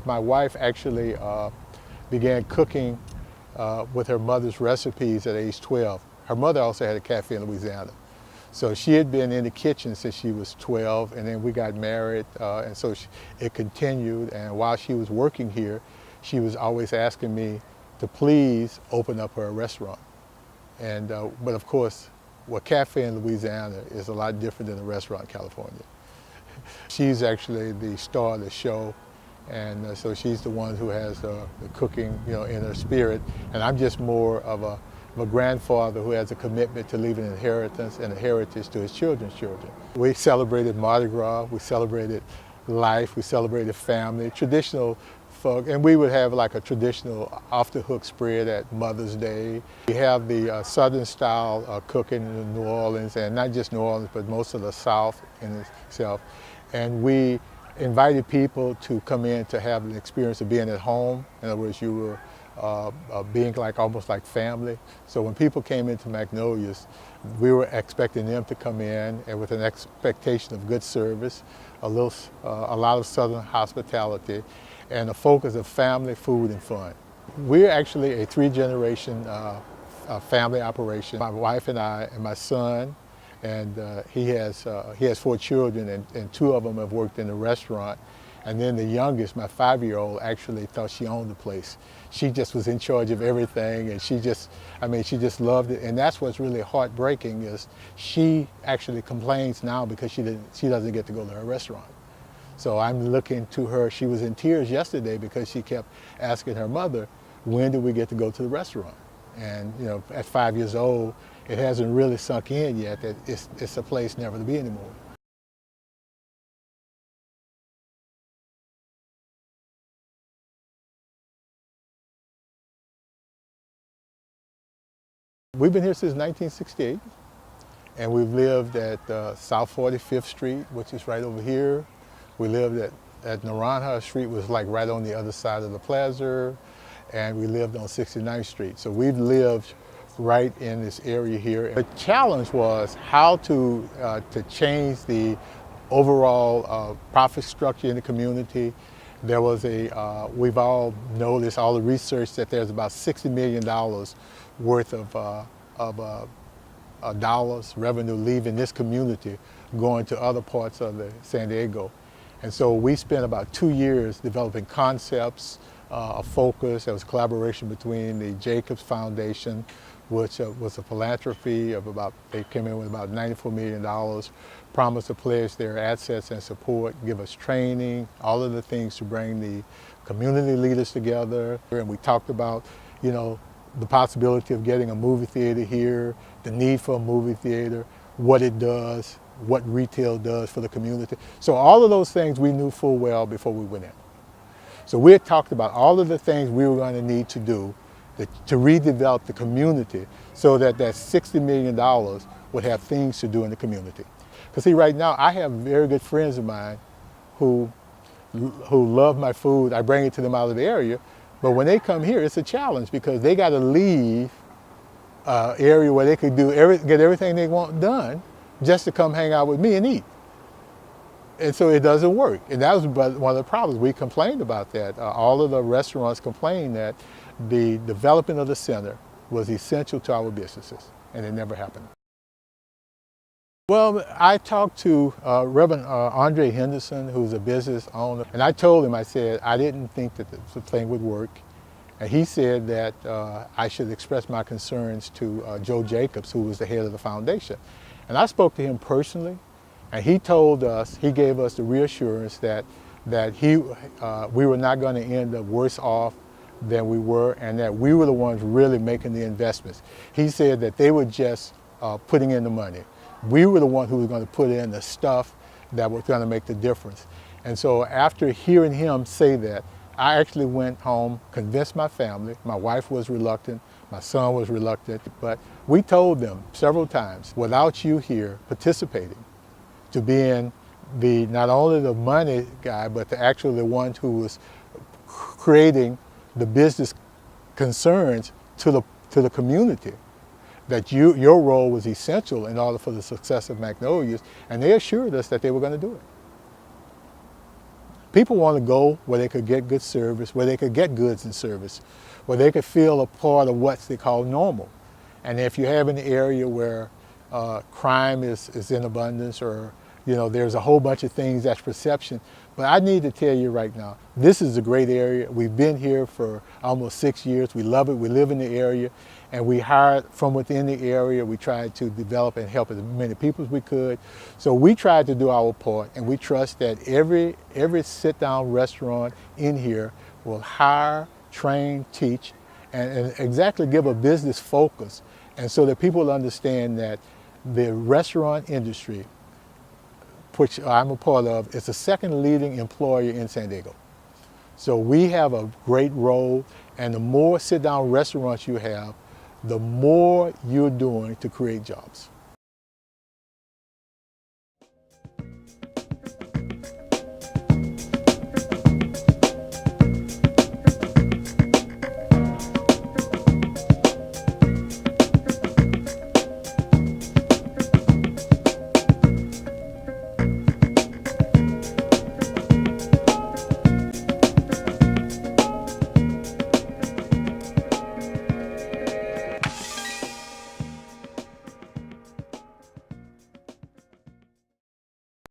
My wife actually began cooking with her mother's recipes at age 12. Her mother also had a cafe in Louisiana. So she had been in the kitchen since she was 12, and then we got married, and so it continued. And while she was working here, she was always asking me to please open up her restaurant. And but of course, a cafe in Louisiana is a lot different than a restaurant in California. She's actually the star of the show, and so she's the one who has the cooking, in her spirit. And I'm just more of a grandfather who has a commitment to leave an inheritance and a heritage to his children's children. We celebrated Mardi Gras, we celebrated life, we celebrated family, traditional folk, and we would have like a traditional off-the-hook spread at Mother's Day. We have the Southern style cooking in New Orleans, and not just New Orleans, but most of the South in itself. And we invited people to come in to have an experience of being at home. In other words, you were being almost like family. So when people came into Magnolia's, we were expecting them to come in and with an expectation of good service, a lot of Southern hospitality, and a focus of family, food, and fun. We're actually a three-generation family operation. My wife and I and my son, and he has 4 children, and 2 of them have worked in the restaurant. And then the youngest, my 5-year-old, actually thought she owned the place. She just was in charge of everything, and she just loved it. And that's what's really heartbreaking is she actually complains now because she doesn't get to go to her restaurant. So I'm looking to her. She was in tears yesterday because she kept asking her mother, when do we get to go to the restaurant? And at 5 years old, it hasn't really sunk in yet that it's a place never to be anymore. We've been here since 1968, and we've lived at South 45th Street, which is right over here. We lived at Naranja Street, was like right on the other side of the plaza, and we lived on 69th Street. So we've lived right in this area here. The challenge was how to change the overall profit structure in the community. There was we've all noticed, all the research, that there's about $60 million worth of dollars, revenue leaving this community, going to other parts of San Diego. And so we spent about 2 years developing concepts, a focus. There was collaboration between the Jacobs Foundation, which was a philanthropy of they came in with about $94 million, promised to pledge their assets and support, give us training, all of the things to bring the community leaders together. And we talked about, the possibility of getting a movie theater here, the need for a movie theater, what it does, what retail does for the community. So all of those things we knew full well before we went in. So we had talked about all of the things we were going to need to do to redevelop the community so that $60 million would have things to do in the community. Because see, right now I have very good friends of mine who love my food. I bring it to them out of the area. But when they come here, it's a challenge because they got to leave an area where they could get everything they want done just to come hang out with me and eat. And so it doesn't work. And that was one of the problems. We complained about that. All of the restaurants complained that the development of the center was essential to our businesses, and it never happened. Well, I talked to Reverend Andre Henderson, who's a business owner, and I told him, I said, I didn't think that the thing would work. And he said that I should express my concerns to Joe Jacobs, who was the head of the foundation. And I spoke to him personally, and he told us, he gave us the reassurance that we were not going to end up worse off than we were, and that we were the ones really making the investments. He said that they were just putting in the money. We were the one who was going to put in the stuff that was going to make the difference. And so after hearing him say that, I actually went home, convinced my family. My wife was reluctant, my son was reluctant, but we told them several times, without you here participating, to being not only the money guy, but actually the one who was creating the business concerns to the community, that your role was essential in order for the success of Magnolia's, and they assured us that they were going to do it. People want to go where they could get good service, where they could get goods and service, where they could feel a part of what they call normal. And if you have an area where crime is in abundance, or there's a whole bunch of things that's perception. But I need to tell you right now, this is a great area. We've been here for almost 6 years. We love it. We live in the area, and we hired from within the area. We tried to develop and help as many people as we could. So we tried to do our part, and we trust that every sit-down restaurant in here will hire, train, teach, and exactly give a business focus, and so that people understand that the restaurant industry, which I'm a part of, is the second leading employer in San Diego. So we have a great role, and the more sit-down restaurants you have, the more you're doing to create jobs.